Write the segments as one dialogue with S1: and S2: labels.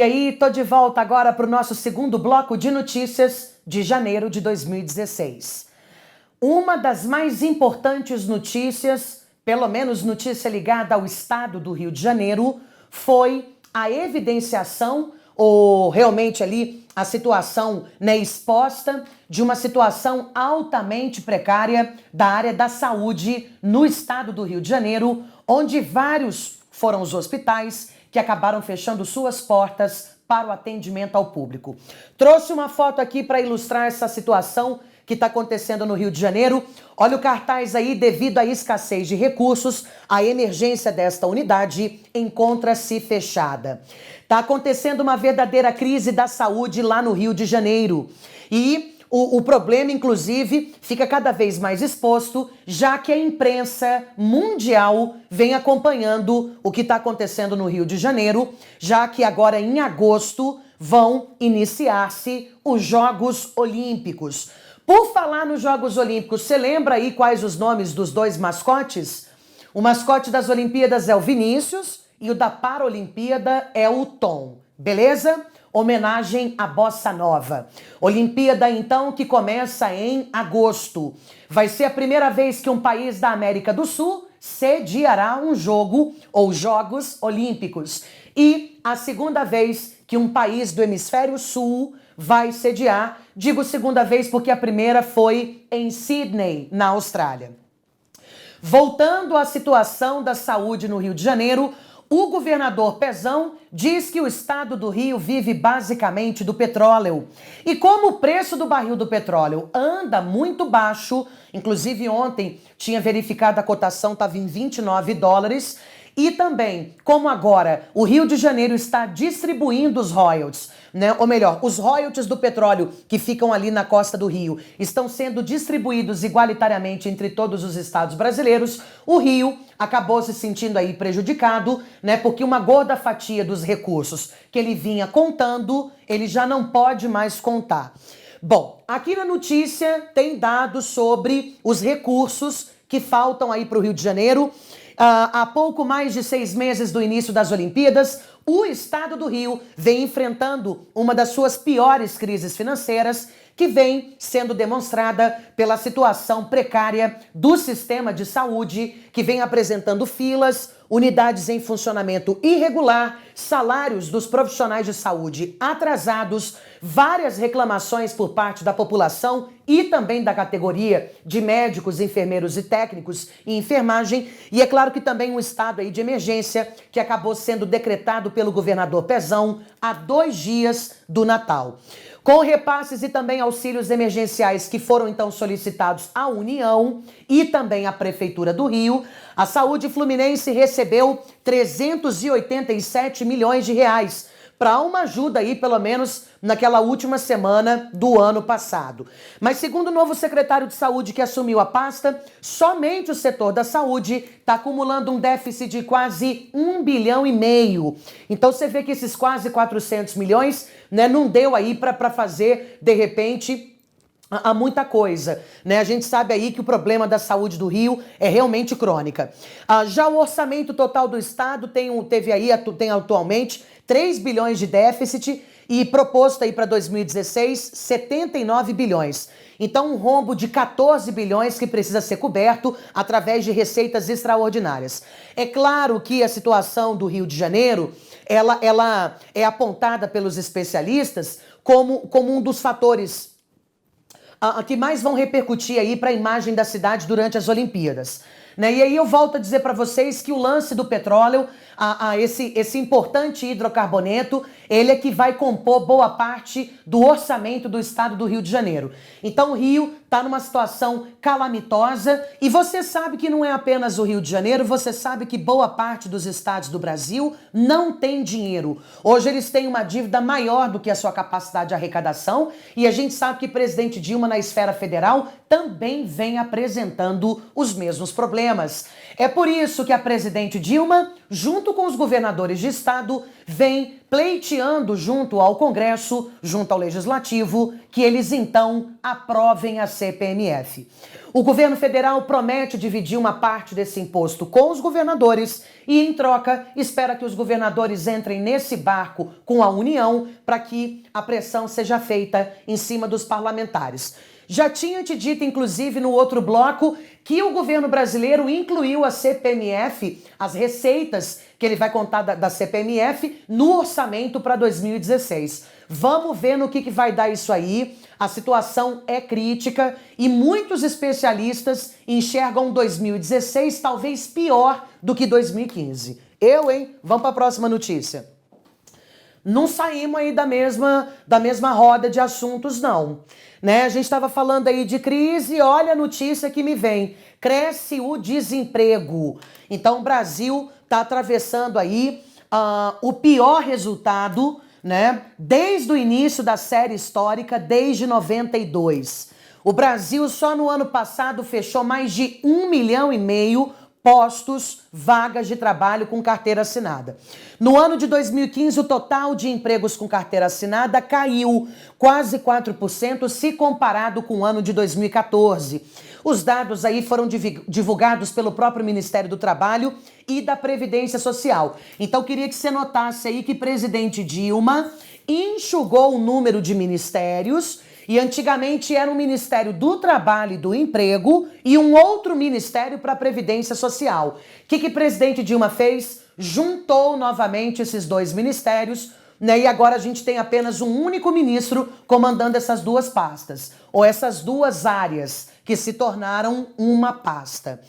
S1: E aí, tô de volta agora para o nosso segundo bloco de notícias de janeiro de 2016. Uma das mais importantes notícias, pelo menos notícia ligada ao estado do Rio de Janeiro, foi a evidenciação, ou realmente ali a situação exposta de uma situação altamente precária da área da saúde no estado do Rio de Janeiro, onde vários foram os hospitais que acabaram fechando suas portas para o atendimento ao público. Trouxe uma foto aqui para ilustrar essa situação que está acontecendo no Rio de Janeiro. Olha o cartaz aí, devido à escassez de recursos, a emergência desta unidade encontra-se fechada. Está acontecendo uma verdadeira crise da saúde lá no Rio de Janeiro. E o problema, inclusive, fica cada vez mais exposto, já que a imprensa mundial vem acompanhando o que está acontecendo no Rio de Janeiro, já que agora em agosto vão iniciar-se os Jogos Olímpicos. Por falar nos Jogos Olímpicos, você lembra aí quais os nomes dos dois mascotes? O mascote das Olimpíadas é o Vinícius e o da Paralimpíada é o Tom, beleza? Homenagem à Bossa Nova. Olimpíada, então, que começa em agosto. Vai ser a primeira vez que um país da América do Sul sediará um jogo ou Jogos Olímpicos. E a segunda vez que um país do Hemisfério Sul vai sediar. Digo segunda vez porque a primeira foi em Sydney, na Austrália. Voltando à situação da saúde no Rio de Janeiro, o governador Pezão diz que o estado do Rio vive basicamente do petróleo. E como o preço do barril do petróleo anda muito baixo, inclusive ontem tinha verificado a cotação, estava em $29, e também, como agora o Rio de Janeiro está distribuindo os royalties, ou melhor, os royalties do petróleo que ficam ali na costa do Rio estão sendo distribuídos igualitariamente entre todos os estados brasileiros, o Rio acabou se sentindo aí prejudicado, porque uma gorda fatia dos recursos que ele vinha contando, ele já não pode mais contar. Bom, aqui na notícia tem dados sobre os recursos que faltam aí para o Rio de Janeiro. Há pouco mais de 6 meses do início das Olimpíadas, o estado do Rio vem enfrentando uma das suas piores crises financeiras, que vem sendo demonstrada pela situação precária do sistema de saúde, que vem apresentando filas, unidades em funcionamento irregular, salários dos profissionais de saúde atrasados, várias reclamações por parte da população e também da categoria de médicos, enfermeiros e técnicos e enfermagem, e é claro que também um estado aí de emergência que acabou sendo decretado pelo governador Pezão há 2 dias do Natal. Com repasses e também auxílios emergenciais que foram então solicitados à União e também à Prefeitura do Rio, a Saúde Fluminense recebeu 387 milhões de reais para uma ajuda aí, pelo menos naquela última semana do ano passado. Mas segundo o novo secretário de Saúde que assumiu a pasta, somente o setor da saúde está acumulando um déficit de quase 1,5 bilhão. Então você vê que esses quase 400 milhões não deu aí para fazer, de repente, há muita coisa, A gente sabe aí que o problema da saúde do Rio é realmente crônica. Já o orçamento total do estado tem atualmente 3 bilhões de déficit e proposto aí para 2016 79 bilhões. Então um rombo de 14 bilhões que precisa ser coberto através de receitas extraordinárias. É claro que a situação do Rio de Janeiro, ela é apontada pelos especialistas como um dos fatores que mais vão repercutir aí para a imagem da cidade durante as Olimpíadas. E aí eu volto a dizer para vocês que o lance do petróleo, esse importante hidrocarboneto, ele é que vai compor boa parte do orçamento do estado do Rio de Janeiro. Então o Rio está numa situação calamitosa e você sabe que não é apenas o Rio de Janeiro, você sabe que boa parte dos estados do Brasil não tem dinheiro. Hoje eles têm uma dívida maior do que a sua capacidade de arrecadação e a gente sabe que o presidente Dilma na esfera federal também vem apresentando os mesmos problemas. É por isso que a presidente Dilma, junto com os governadores de estado, vem pleiteando junto ao Congresso, junto ao Legislativo, que eles então aprovem a CPMF. O governo federal promete dividir uma parte desse imposto com os governadores e, em troca, espera que os governadores entrem nesse barco com a União para que a pressão seja feita em cima dos parlamentares. Já tinha te dito, inclusive, no outro bloco, que o governo brasileiro incluiu a CPMF, as receitas que ele vai contar da CPMF, no orçamento para 2016. Vamos ver no que vai dar isso aí. A situação é crítica e muitos especialistas enxergam 2016 talvez pior do que 2015. Vamos para a próxima notícia. Não saímos aí da mesma roda de assuntos, não. Né? A gente estava falando aí de crise e olha a notícia que me vem. Cresce o desemprego. Então o Brasil está atravessando aí o pior resultado, né? Desde o início da série histórica, desde 92. O Brasil só no ano passado fechou mais de 1,5 milhão postos, vagas de trabalho com carteira assinada. No ano de 2015, o total de empregos com carteira assinada caiu quase 4% se comparado com o ano de 2014. Os dados aí foram divulgados pelo próprio Ministério do Trabalho e da Previdência Social. Então, queria que você notasse aí que presidente Dilma enxugou o número de ministérios. E antigamente era um Ministério do Trabalho e do Emprego e um outro Ministério para a Previdência Social. O que presidente Dilma fez? Juntou novamente esses dois ministérios, né? E agora a gente tem apenas um único ministro comandando essas duas pastas, ou essas duas áreas que se tornaram uma pasta.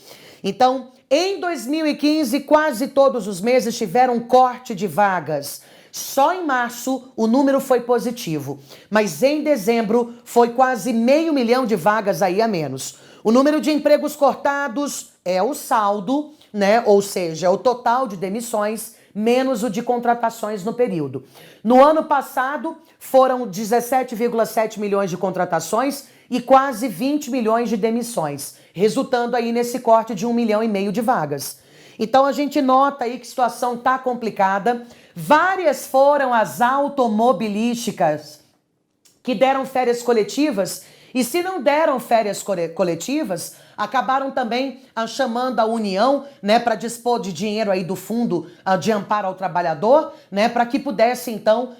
S1: Então, em 2015, quase todos os meses tiveram corte de vagas. Só em março o número foi positivo, mas em dezembro foi quase 500 mil de vagas aí a menos. O número de empregos cortados é o saldo, né? Ou seja, é o total de demissões menos o de contratações no período. No ano passado foram 17,7 milhões de contratações e quase 20 milhões de demissões, resultando aí nesse corte de 1,5 milhão de vagas. Então a gente nota aí que a situação está complicada. Várias foram as automobilísticas que deram férias coletivas e se não deram férias coletivas, acabaram também chamando a União, né, para dispor de dinheiro aí do Fundo de Amparo ao Trabalhador, né, para que pudesse então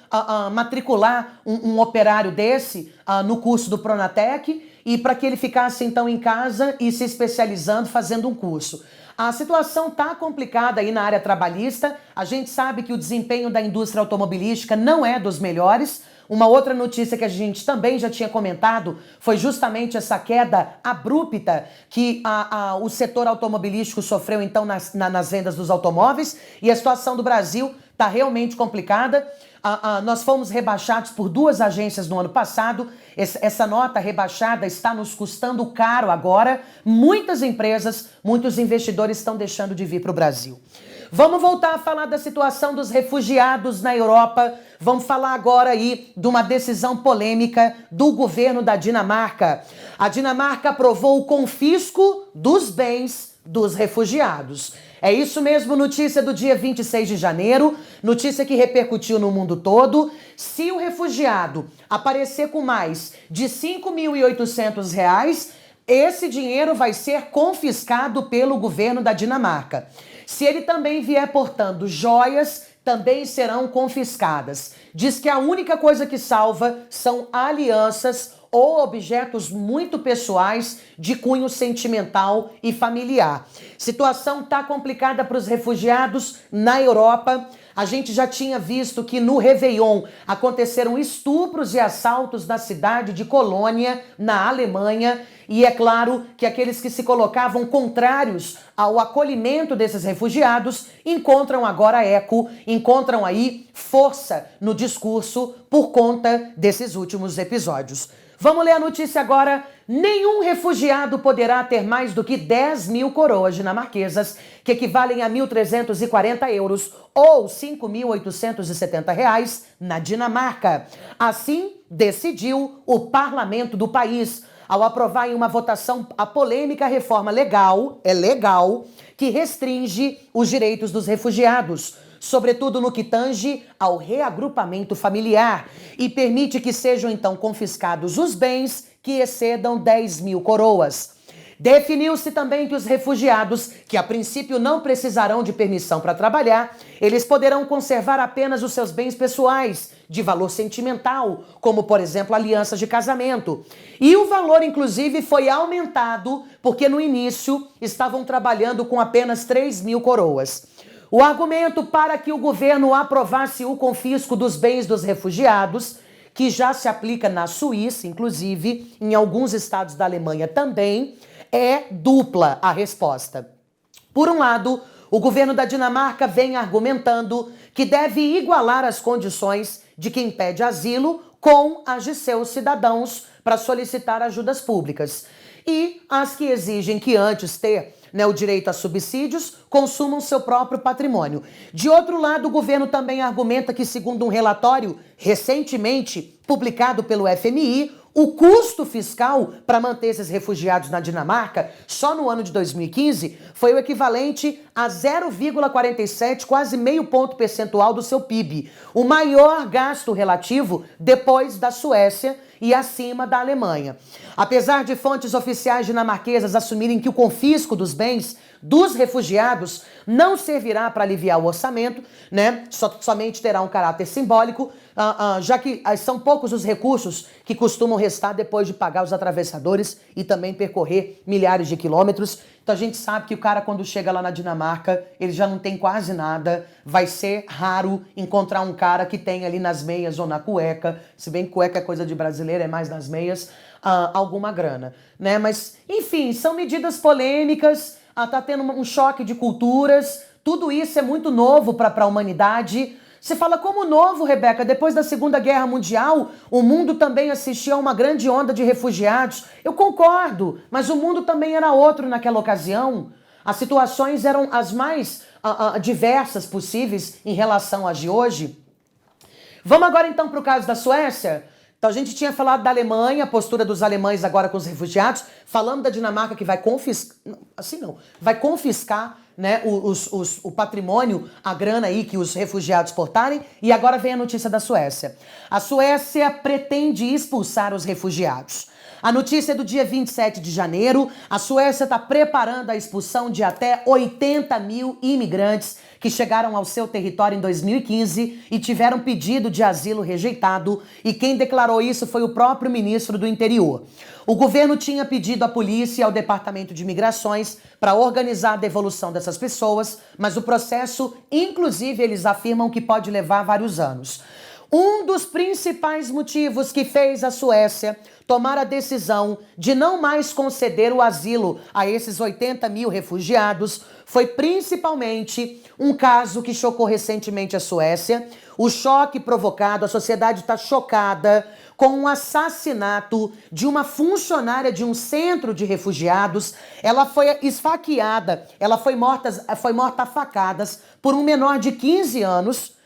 S1: matricular um operário desse no curso do Pronatec e para que ele ficasse então em casa e se especializando, fazendo um curso. A situação está complicada aí na área trabalhista. A gente sabe que o desempenho da indústria automobilística não é dos melhores. Uma outra notícia que a gente também já tinha comentado foi justamente essa queda abrupta que o setor automobilístico sofreu então nas vendas dos automóveis, e a situação do Brasil está realmente complicada. Nós fomos rebaixados por 2 agências no ano passado. Essa nota rebaixada está nos custando caro agora. Muitas empresas, muitos investidores estão deixando de vir para o Brasil. Vamos voltar a falar da situação dos refugiados na Europa. Vamos falar agora aí de uma decisão polêmica do governo da Dinamarca. A Dinamarca aprovou o confisco dos bens dos refugiados. É isso mesmo, notícia do dia 26 de janeiro, notícia que repercutiu no mundo todo. Se o refugiado aparecer com mais de R$ 5.800, esse dinheiro vai ser confiscado pelo governo da Dinamarca. Se ele também vier portando joias, também serão confiscadas. Diz que a única coisa que salva são alianças ou objetos muito pessoais de cunho sentimental e familiar. Situação tá complicada para os refugiados na Europa. A gente já tinha visto que no Réveillon aconteceram estupros e assaltos na cidade de Colônia, na Alemanha, e é claro que aqueles que se colocavam contrários ao acolhimento desses refugiados encontram agora eco, encontram aí força no discurso por conta desses últimos episódios. Vamos ler a notícia agora. Nenhum refugiado poderá ter mais do que 10.000 coroas dinamarquesas, que equivalem a 1.340 euros ou R$ 5.870 na Dinamarca. Assim, decidiu o parlamento do país, ao aprovar em uma votação a polêmica reforma legal, que restringe os direitos dos refugiados, sobretudo no que tange ao reagrupamento familiar, e permite que sejam então confiscados os bens que excedam 10.000 coroas. Definiu-se também que os refugiados, que a princípio não precisarão de permissão para trabalhar, eles poderão conservar apenas os seus bens pessoais, de valor sentimental, como, por exemplo, alianças de casamento. E o valor, inclusive, foi aumentado, porque no início estavam trabalhando com apenas 3.000 coroas. O argumento para que o governo aprovasse o confisco dos bens dos refugiados, que já se aplica na Suíça, inclusive, em alguns estados da Alemanha também, é dupla a resposta. Por um lado, o governo da Dinamarca vem argumentando que deve igualar as condições de quem pede asilo com as de seus cidadãos para solicitar ajudas públicas. E as que exigem que antes ter o direito a subsídios, consumam seu próprio patrimônio. De outro lado, o governo também argumenta que, segundo um relatório recentemente publicado pelo FMI, o custo fiscal para manter esses refugiados na Dinamarca, só no ano de 2015, foi o equivalente a 0,47, quase meio ponto percentual do seu PIB. O maior gasto relativo depois da Suécia e acima da Alemanha. Apesar de fontes oficiais dinamarquesas assumirem que o confisco dos bens dos refugiados não servirá para aliviar o orçamento, somente terá um caráter simbólico, já que são poucos os recursos que costumam restar depois de pagar os atravessadores e também percorrer milhares de quilômetros. Então a gente sabe que o cara, quando chega lá na Dinamarca, ele já não tem quase nada. Vai ser raro encontrar um cara que tem ali nas meias ou na cueca, se bem que cueca é coisa de brasileiro, é mais nas meias, alguma grana, Mas, enfim, são medidas polêmicas, tá tendo um choque de culturas, tudo isso é muito novo para a humanidade. Você fala, como novo, Rebeca? Depois da Segunda Guerra Mundial, o mundo também assistia a uma grande onda de refugiados. Eu concordo, mas o mundo também era outro naquela ocasião. As situações eram as mais diversas possíveis em relação às de hoje. Vamos agora então para o caso da Suécia? Então a gente tinha falado da Alemanha, a postura dos alemães agora com os refugiados, falando da Dinamarca que vai confiscar, vai confiscar o patrimônio, a grana aí que os refugiados portarem, e agora vem a notícia da Suécia. A Suécia pretende expulsar os refugiados. A notícia é do dia 27 de janeiro, a Suécia está preparando a expulsão de até 80.000 imigrantes que chegaram ao seu território em 2015 e tiveram pedido de asilo rejeitado, e quem declarou isso foi o próprio ministro do Interior. O governo tinha pedido à polícia e ao Departamento de Migrações para organizar a devolução dessas pessoas, mas o processo, inclusive, eles afirmam que pode levar vários anos. Um dos principais motivos que fez a Suécia tomar a decisão de não mais conceder o asilo a esses 80.000 refugiados foi principalmente um caso que chocou recentemente a Suécia. O choque provocado, a sociedade está chocada com o assassinato de uma funcionária de um centro de refugiados. Ela foi esfaqueada, ela foi morta a facadas por um menor de 15 anos,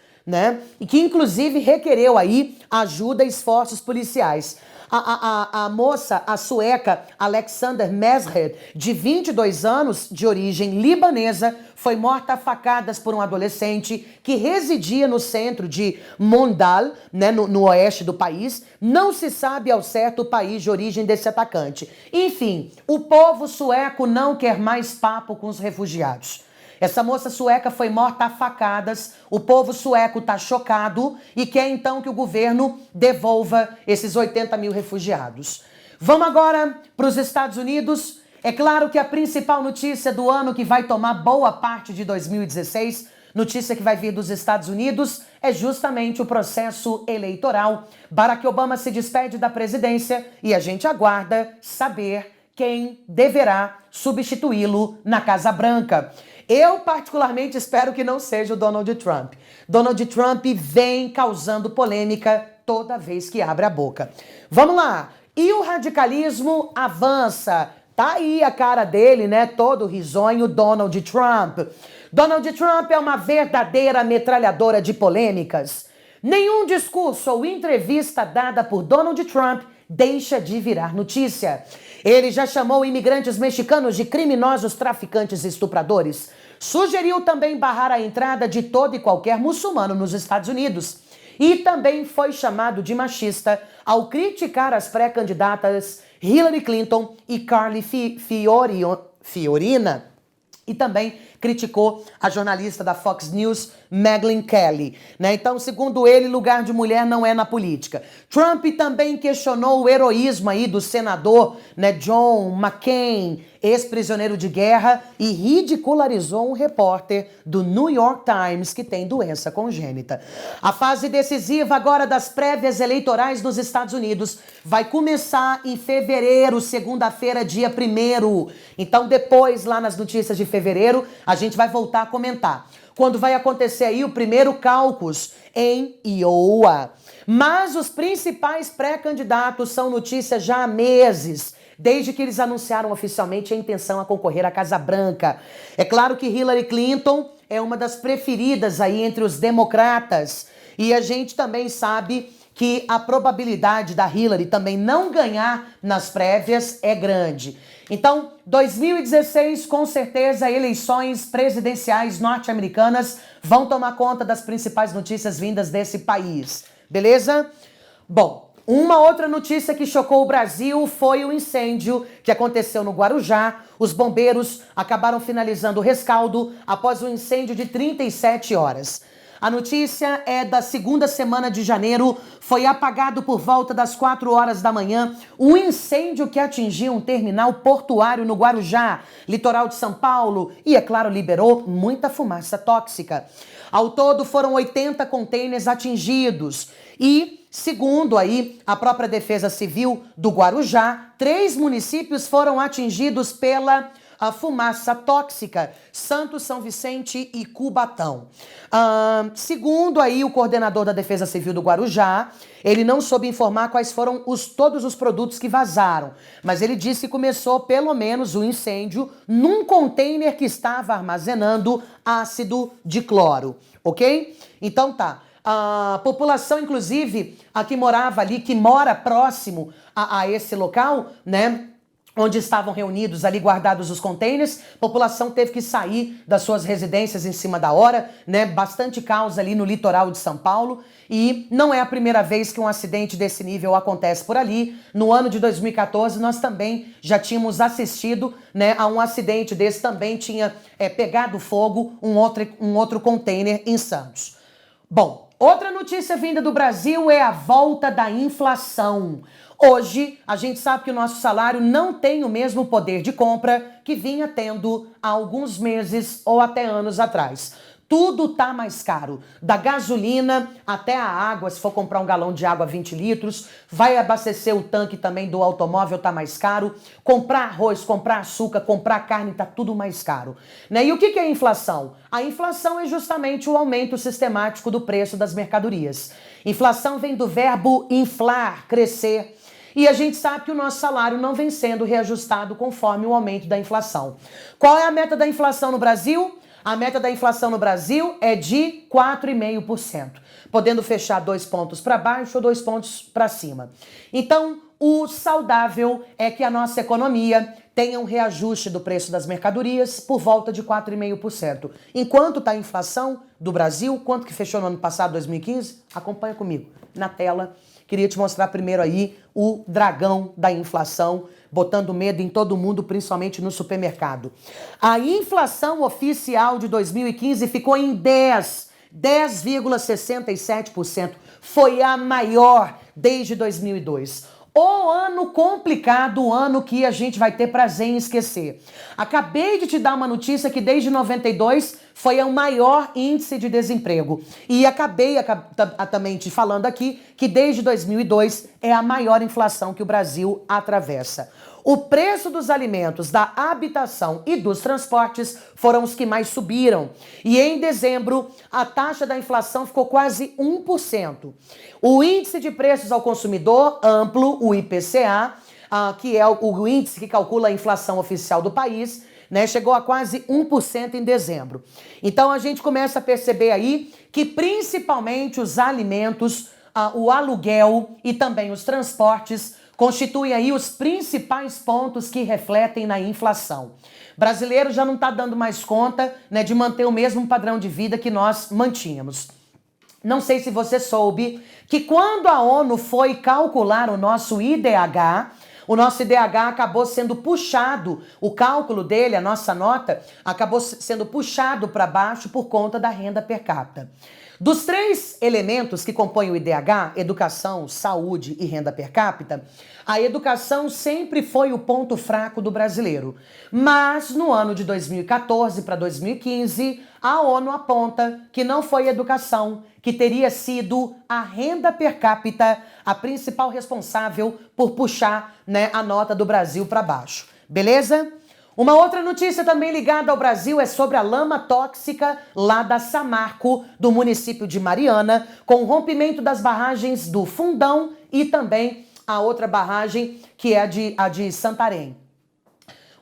S1: e que inclusive requereu aí ajuda e esforços policiais. A moça, a sueca Alexander Meshed, de 22 anos, de origem libanesa, foi morta a facadas por um adolescente que residia no centro de Mölndal, no oeste do país. Não se sabe ao certo o país de origem desse atacante. Enfim, o povo sueco não quer mais papo com os refugiados. Essa moça sueca foi morta a facadas, o povo sueco está chocado e quer então que o governo devolva esses 80.000 refugiados. Vamos agora para os Estados Unidos. É claro que a principal notícia do ano que vai tomar boa parte de 2016, notícia que vai vir dos Estados Unidos, é justamente o processo eleitoral. Barack Obama se despede da presidência e a gente aguarda saber quem deverá substituí-lo na Casa Branca. Eu, particularmente, espero que não seja o Donald Trump. Donald Trump vem causando polêmica toda vez que abre a boca. Vamos lá. E o radicalismo avança. Tá aí a cara dele, todo risonho, Donald Trump. Donald Trump é uma verdadeira metralhadora de polêmicas. Nenhum discurso ou entrevista dada por Donald Trump deixa de virar notícia. Ele já chamou imigrantes mexicanos de criminosos, traficantes e estupradores. Sugeriu também barrar a entrada de todo e qualquer muçulmano nos Estados Unidos. E também foi chamado de machista ao criticar as pré-candidatas Hillary Clinton e Carly Fiorina, e também criticou a jornalista da Fox News, Megyn Kelly, né? Então, segundo ele, lugar de mulher não é na política. Trump também questionou o heroísmo aí do senador, né, John McCain, ex-prisioneiro de guerra, e ridicularizou um repórter do New York Times que tem doença congênita. A fase decisiva agora das prévias eleitorais nos Estados Unidos vai começar em fevereiro, segunda-feira, dia 1º. Então, depois, lá nas notícias de fevereiro, a gente vai voltar a comentar quando vai acontecer aí o primeiro caucus em Iowa. Mas os principais pré-candidatos são notícias já há meses, desde que eles anunciaram oficialmente a intenção a concorrer à Casa Branca. É claro que Hillary Clinton é uma das preferidas aí entre os democratas, e a gente também sabe que a probabilidade da Hillary também não ganhar nas prévias é grande. Então, 2016, com certeza, eleições presidenciais norte-americanas vão tomar conta das principais notícias vindas desse país. Beleza? Bom, uma outra notícia que chocou o Brasil foi o incêndio que aconteceu no Guarujá. Os bombeiros acabaram finalizando o rescaldo após um incêndio de 37 horas. A notícia é da segunda semana de janeiro. Foi apagado por volta das 4 horas da manhã um incêndio que atingiu um terminal portuário no Guarujá, litoral de São Paulo, e, é claro, liberou muita fumaça tóxica. Ao todo, foram 80 contêineres atingidos e, segundo aí a própria Defesa Civil do Guarujá, 3 municípios foram atingidos pela fumaça tóxica: Santos, São Vicente e Cubatão. Segundo aí o coordenador da Defesa Civil do Guarujá, ele não soube informar quais foram todos os produtos que vazaram, mas ele disse que começou pelo menos o incêndio num container que estava armazenando ácido de cloro, ok? Então tá. A população, inclusive, a que morava ali, que mora próximo a esse local, né, onde estavam reunidos ali, guardados os contêineres, a população teve que sair das suas residências em cima da hora, né? Bastante caos ali no litoral de São Paulo, e não é a primeira vez que um acidente desse nível acontece por ali. No ano de 2014, nós também já tínhamos assistido, né, a um acidente desse, também tinha pegado fogo um outro container em Santos. Bom, outra notícia vinda do Brasil é a volta da inflação. Hoje, a gente sabe que o nosso salário não tem o mesmo poder de compra que vinha tendo há alguns meses ou até anos atrás. Tudo tá mais caro, da gasolina até a água. Se for comprar um galão de água 20 litros, vai abastecer o tanque também do automóvel, tá mais caro. Comprar arroz, comprar açúcar, comprar carne, tá tudo mais caro, né? E o que é a inflação? A inflação é justamente o aumento sistemático do preço das mercadorias. Inflação vem do verbo inflar, crescer. E a gente sabe que o nosso salário não vem sendo reajustado conforme o aumento da inflação. Qual é a meta da inflação no Brasil? A meta da inflação no Brasil é de 4,5%, podendo fechar 2 pontos para baixo ou 2 pontos para cima. Então, o saudável é que a nossa economia tenha um reajuste do preço das mercadorias por volta de 4,5%. Enquanto está a inflação do Brasil, quanto que fechou no ano passado, 2015? Acompanha comigo na tela. Queria te mostrar primeiro aí o dragão da inflação, botando medo em todo mundo, principalmente no supermercado. A inflação oficial de 2015 ficou em 10,67%. Foi a maior desde 2002. O ano complicado, o ano que a gente vai ter prazer em esquecer. Acabei de te dar uma notícia que desde 92 foi o maior índice de desemprego. E acabei também te falando aqui que desde 2002 é a maior inflação que o Brasil atravessa. O preço dos alimentos, da habitação e dos transportes foram os que mais subiram. E em dezembro, a taxa da inflação ficou quase 1%. O índice de preços ao consumidor amplo, o IPCA, que é o índice que calcula a inflação oficial do país, né, chegou a quase 1% em dezembro. Então a gente começa a perceber aí que principalmente os alimentos, o aluguel e também os transportes constituem aí os principais pontos que refletem na inflação. Brasileiro já não está dando mais conta, né, de manter o mesmo padrão de vida que nós mantínhamos. Não sei se você soube que quando a ONU foi calcular o nosso IDH, o nosso IDH acabou sendo puxado, o cálculo dele, a nossa nota, acabou sendo puxado para baixo por conta da renda per capita. Dos 3 elementos que compõem o IDH, educação, saúde e renda per capita, a educação sempre foi o ponto fraco do brasileiro. Mas no ano de 2014 para 2015, a ONU aponta que não foi a educação, que teria sido a renda per capita a principal responsável por puxar, né, a nota do Brasil para baixo. Beleza? Uma outra notícia também ligada ao Brasil é sobre a lama tóxica lá da Samarco, do município de Mariana, com o rompimento das barragens do Fundão e também a outra barragem que é a de Santarém.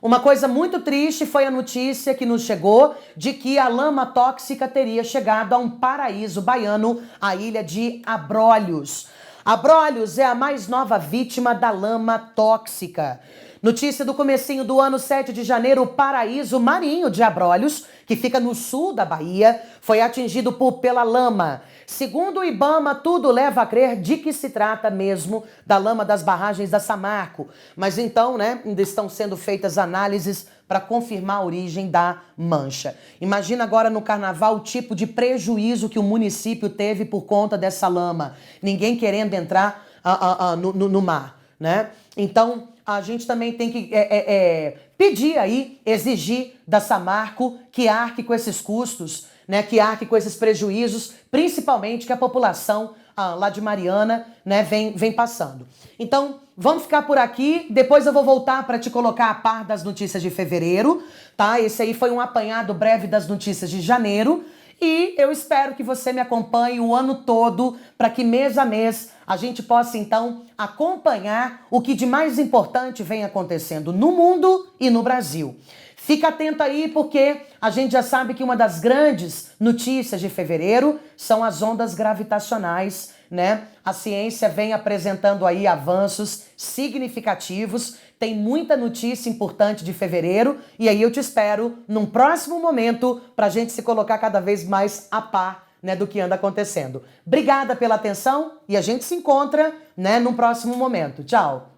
S1: Uma coisa muito triste foi a notícia que nos chegou de que a lama tóxica teria chegado a um paraíso baiano, a ilha de Abrolhos. Abrolhos é a mais nova vítima da lama tóxica. Notícia do comecinho do ano 7 de janeiro, o paraíso marinho de Abrolhos, que fica no sul da Bahia, foi atingido pela lama. Segundo o IBAMA, tudo leva a crer de que se trata mesmo da lama das barragens da Samarco. Mas então, né, ainda estão sendo feitas análises para confirmar a origem da mancha. Imagina agora no carnaval o tipo de prejuízo que o município teve por conta dessa lama. Ninguém querendo entrar no mar, né? Então, a gente também tem que pedir aí, exigir da Samarco que arque com esses custos, né, que arque com esses prejuízos, principalmente que a população lá de Mariana, né, vem passando. Então, vamos ficar por aqui, depois eu vou voltar para te colocar a par das notícias de fevereiro, tá? Esse aí foi um apanhado breve das notícias de janeiro. E eu espero que você me acompanhe o ano todo para que mês a mês a gente possa então acompanhar o que de mais importante vem acontecendo no mundo e no Brasil. Fica atento aí porque a gente já sabe que uma das grandes notícias de fevereiro são as ondas gravitacionais, né? A ciência vem apresentando aí avanços significativos, tem muita notícia importante de fevereiro e aí eu te espero num próximo momento para a gente se colocar cada vez mais a par, né, do que anda acontecendo. Obrigada pela atenção e a gente se encontra, né, num próximo momento. Tchau!